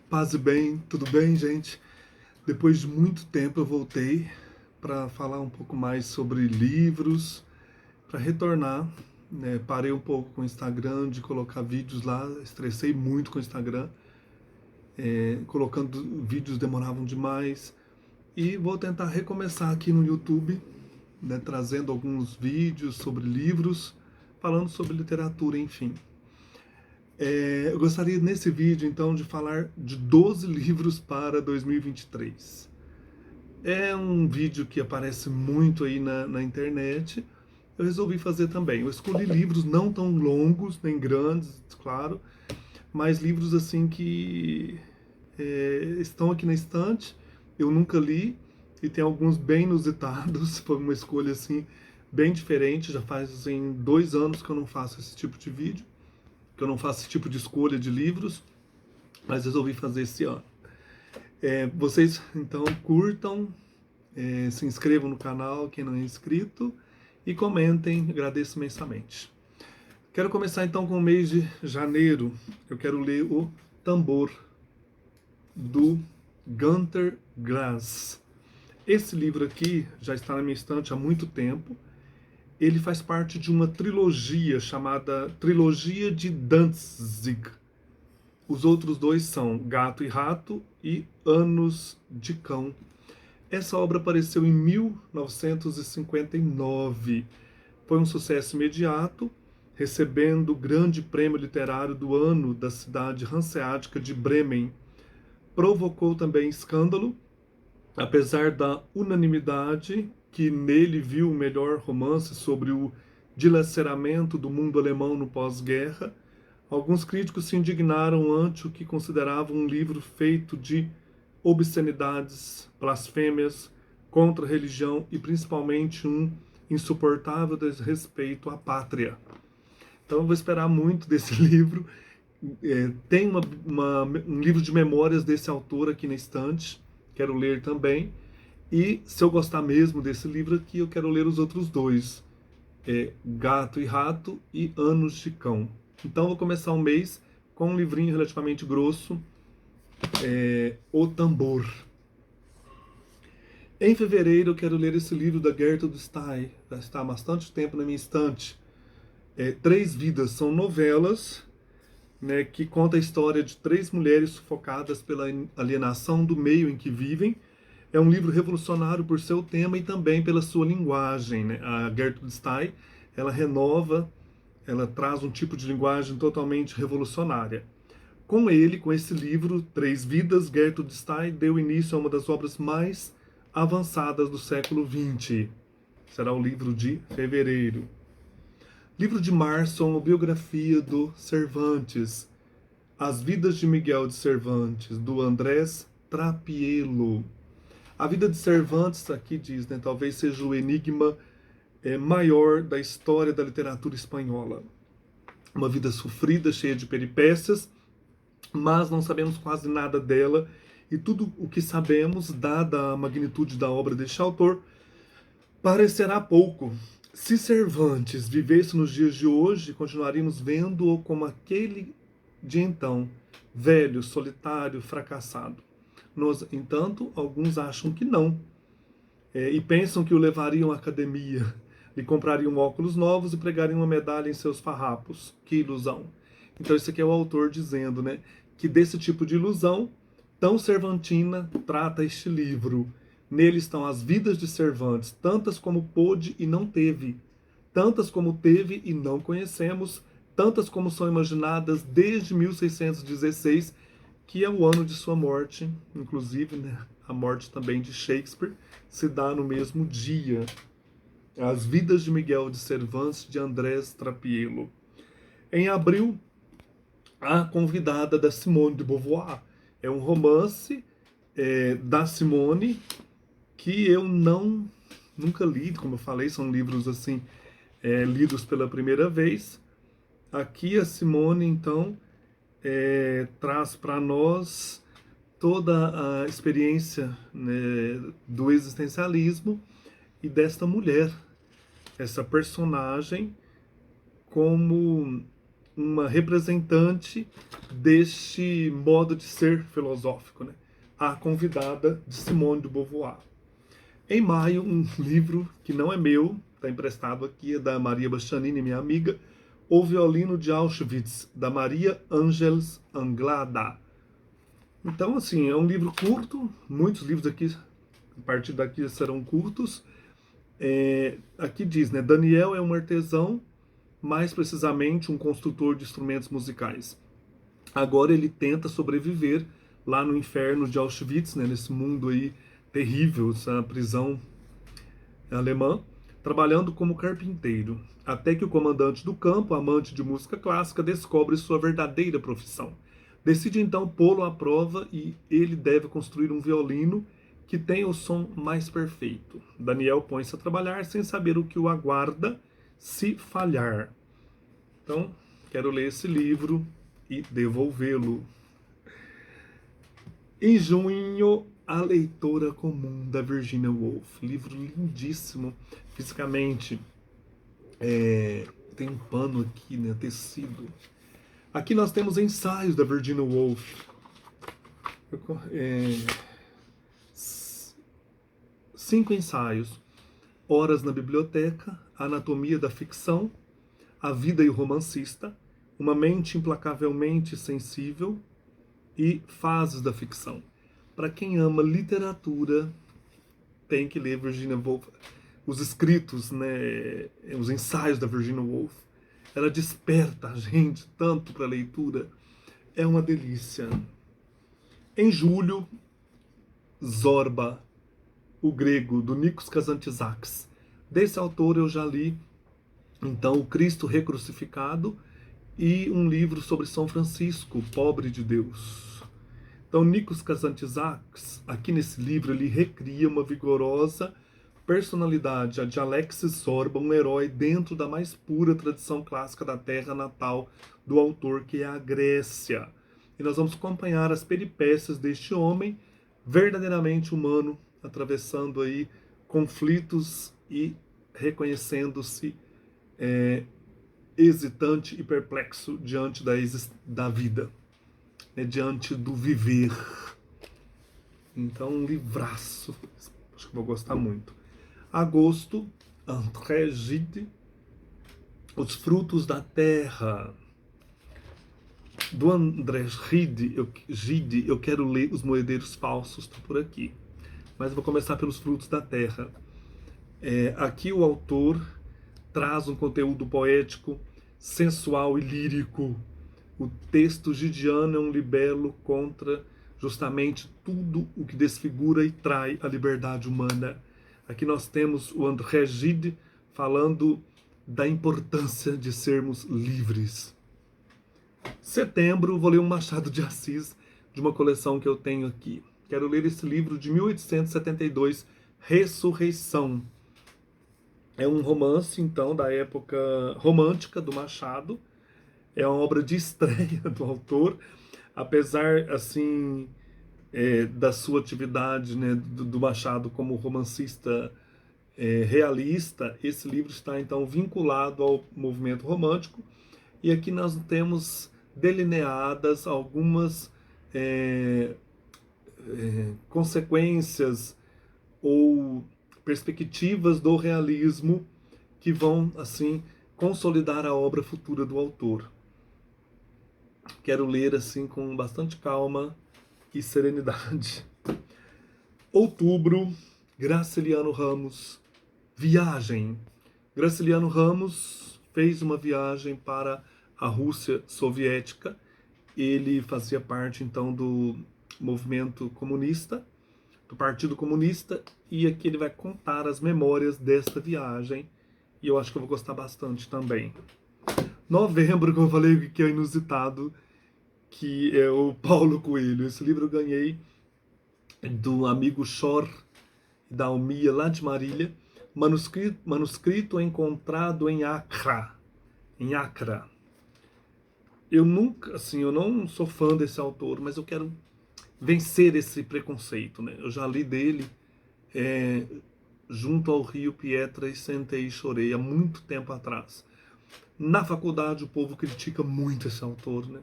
Paz e bem, tudo bem, gente? Depois de muito tempo eu voltei para falar um pouco mais sobre livros, para retornar, né? Parei um pouco com o Instagram, de colocar vídeos lá, estressei muito com o Instagram, colocando vídeos demoravam demais e vou tentar recomeçar aqui no YouTube, né? Trazendo alguns vídeos sobre livros, falando sobre literatura, enfim. Eu gostaria nesse vídeo então de falar de 12 livros para 2023. É um vídeo que aparece muito aí na internet. Eu resolvi fazer também. Eu escolhi livros não tão longos, nem grandes, claro, mas livros assim que estão aqui na estante, eu nunca li, e tem alguns bem inusitados. Foi uma escolha assim, bem diferente. Já faz assim, 2 anos que eu não faço esse tipo de vídeo, que eu não faço esse tipo de escolha de livros, mas resolvi fazer esse ano. Vocês então curtam, se inscrevam no canal, quem não é inscrito, e comentem, agradeço imensamente. Quero começar então com o mês de janeiro. Eu quero ler o Tambor, do Günter Grass. Esse livro aqui já está na minha estante há muito tempo. Ele faz parte de uma trilogia chamada Trilogia de Danzig. Os outros dois são Gato e Rato e Anos de Cão. Essa obra apareceu em 1959. Foi um sucesso imediato, recebendo o grande prêmio literário do ano da cidade hanseática de Bremen. Provocou também escândalo, apesar da unanimidade que nele viu o melhor romance sobre o dilaceramento do mundo alemão no pós-guerra. Alguns críticos se indignaram ante o que consideravam um livro feito de obscenidades, blasfêmias contra a religião e principalmente um insuportável desrespeito à pátria. Então eu vou esperar muito desse livro. Tem um livro de memórias desse autor aqui na estante, quero ler também. E se eu gostar mesmo desse livro aqui, eu quero ler os outros dois, Gato e Rato e Anos de Cão. Então vou começar o mês com um livrinho relativamente grosso, O Tambor. Em fevereiro eu quero ler esse livro da Gertrude Stein, já está há bastante tempo na minha estante. Três Vidas, são novelas, né, que conta a história de três mulheres sufocadas pela alienação do meio em que vivem. É um livro revolucionário por seu tema e também pela sua linguagem, né? A Gertrude Stein, ela renova, ela traz um tipo de linguagem totalmente revolucionária. Com esse livro, Três Vidas, Gertrude Stein deu início a uma das obras mais avançadas do século XX. Será o livro de fevereiro. Livro de março, uma biografia do Cervantes. As Vidas de Miguel de Cervantes, do Andrés Trapiello. A vida de Cervantes, aqui diz, né, talvez seja o enigma maior da história da literatura espanhola. Uma vida sofrida, cheia de peripécias, mas não sabemos quase nada dela, e tudo o que sabemos, dada a magnitude da obra deste autor, parecerá pouco. Se Cervantes vivesse nos dias de hoje, continuaríamos vendo-o como aquele de então, velho, solitário, fracassado. Entanto, alguns acham que não, e pensam que o levariam à academia, lhe comprariam óculos novos e pregariam uma medalha em seus farrapos. Que ilusão! Então isso aqui é o autor dizendo, né, que desse tipo de ilusão tão cervantina trata este livro. Nele estão as vidas de Cervantes, tantas como pôde e não teve, tantas como teve e não conhecemos, tantas como são imaginadas desde 1616, que é o ano de sua morte. Inclusive, né, a morte também de Shakespeare se dá no mesmo dia. As Vidas de Miguel de Cervantes, de Andrés Trapiello. Em abril, A Convidada, da Simone de Beauvoir. É um romance da Simone que eu nunca li, como eu falei, são livros assim, lidos pela primeira vez. Aqui a Simone, então, traz para nós toda a experiência, né, do existencialismo e desta mulher, essa personagem, como uma representante deste modo de ser filosófico, né? A Convidada, de Simone de Beauvoir. Em maio, um livro que não é meu, está emprestado aqui, é da Maria Bastianini, minha amiga, O Violino de Auschwitz, da Maria Ângeles Anglada. Então, assim, é um livro curto, muitos livros aqui, a partir daqui, serão curtos. Aqui diz, né, Daniel é um artesão, mais precisamente um construtor de instrumentos musicais. Agora ele tenta sobreviver lá no inferno de Auschwitz, né, nesse mundo aí terrível, essa prisão alemã, trabalhando como carpinteiro, até que o comandante do campo, amante de música clássica, descobre sua verdadeira profissão. Decide então pô-lo à prova e ele deve construir um violino que tenha o som mais perfeito. Daniel põe-se a trabalhar sem saber o que o aguarda se falhar. Então, quero ler esse livro e devolvê-lo. Em junho, A Leitora Comum, da Virginia Woolf. Livro lindíssimo, fisicamente. Tem um pano aqui, né, tecido. Aqui nós temos ensaios da Virginia Woolf. 5 ensaios. Horas na Biblioteca, Anatomia da Ficção, A Vida e o Romancista, Uma Mente Implacavelmente Sensível e Fases da Ficção. Para quem ama literatura, tem que ler Virginia Woolf. Os escritos, né, os ensaios da Virginia Woolf. Ela desperta a gente tanto para a leitura. É uma delícia. Em julho, Zorba, o Grego, do Nikos Kazantzakis. Desse autor eu já li, então, O Cristo Recrucificado e um livro sobre São Francisco, pobre de Deus. Então, Nikos Kazantzakis, aqui nesse livro, ele recria uma vigorosa personalidade, a de Alexis Zorba, um herói dentro da mais pura tradição clássica da terra natal do autor, que é a Grécia. E nós vamos acompanhar as peripécias deste homem verdadeiramente humano, atravessando aí conflitos e reconhecendo-se hesitante e perplexo diante da vida, né, diante do viver. Então, um livraço, acho que vou gostar muito. Agosto, André Gide, Os Frutos da Terra. Do André Gide, eu quero ler Os Moedeiros Falsos, está por aqui. Mas eu vou começar pelos Frutos da Terra. Aqui o autor traz um conteúdo poético, sensual e lírico. O texto gidiano é um libelo contra justamente tudo o que desfigura e trai a liberdade humana. Aqui nós temos o André Gide falando da importância de sermos livres. Setembro, vou ler um Machado de Assis, de uma coleção que eu tenho aqui. Quero ler esse livro de 1872, Ressurreição. É um romance, então, da época romântica do Machado. É uma obra de estreia do autor, apesar, assim, da sua atividade, né, do Machado como romancista realista. Esse livro está, então, vinculado ao movimento romântico. E aqui nós temos delineadas algumas consequências ou perspectivas do realismo que vão, assim, consolidar a obra futura do autor. Quero ler, assim, com bastante calma e serenidade. Outubro, Graciliano Ramos, Viagem. Graciliano Ramos fez uma viagem para a Rússia soviética. Ele fazia parte, então, do movimento comunista, do Partido Comunista, e aqui ele vai contar as memórias desta viagem, e eu acho que eu vou gostar bastante também. Novembro, que eu falei que é inusitado, que é o Paulo Coelho. Esse livro eu ganhei do amigo Chor, da Almia, lá de Marília, manuscrito encontrado em Accra. Eu nunca, assim, eu não sou fã desse autor, mas eu quero vencer esse preconceito, né? Eu já li dele Junto ao Rio Pietra e Sentei e Chorei, há muito tempo atrás. Na faculdade o povo critica muito esse autor, né?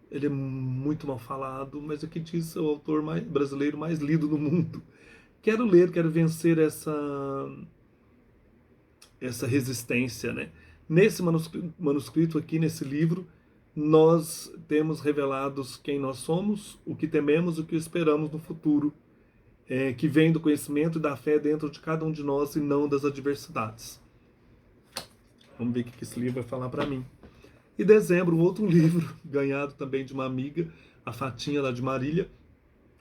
Ele é muito mal falado, mas aqui diz é o autor brasileiro mais lido no mundo. Quero ler, quero vencer essa resistência, né? Nesse manuscrito aqui, nesse livro, nós temos revelados quem nós somos, o que tememos, o que esperamos no futuro, que vem do conhecimento e da fé dentro de cada um de nós e não das adversidades. Vamos ver o que esse livro vai falar para mim. E dezembro, um outro livro, ganhado também de uma amiga, a Fatinha lá de Marília,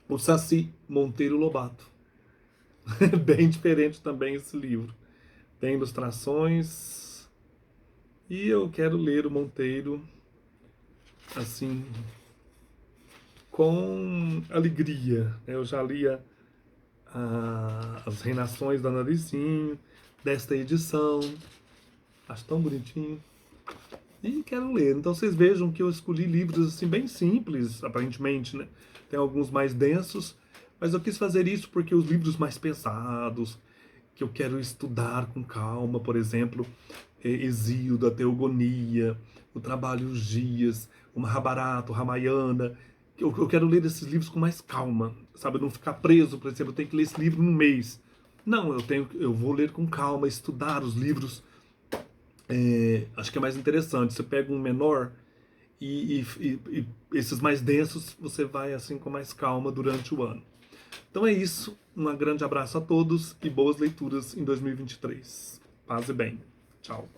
o Saci Monteiro Lobato. Bem diferente também esse livro. Tem ilustrações. E eu quero ler o Monteiro, assim, com alegria. Eu já li As Reinações da Narizinho, desta edição. Acho tão bonitinho. E quero ler. Então vocês vejam que eu escolhi livros assim bem simples, aparentemente, né? Tem alguns mais densos, mas eu quis fazer isso porque os livros mais pesados, que eu quero estudar com calma, por exemplo, Hesíodo, a Teogonia, o Trabalho e os Dias, o Mahabharata, o Ramayana. Eu quero ler esses livros com mais calma, sabe? Não ficar preso, por exemplo, eu tenho que ler esse livro num mês. Não, eu vou ler com calma, estudar os livros. Acho que é mais interessante. Você pega um menor e esses mais densos você vai assim com mais calma durante o ano. Então é isso. Um grande abraço a todos e boas leituras em 2023. Paz e bem. Tchau.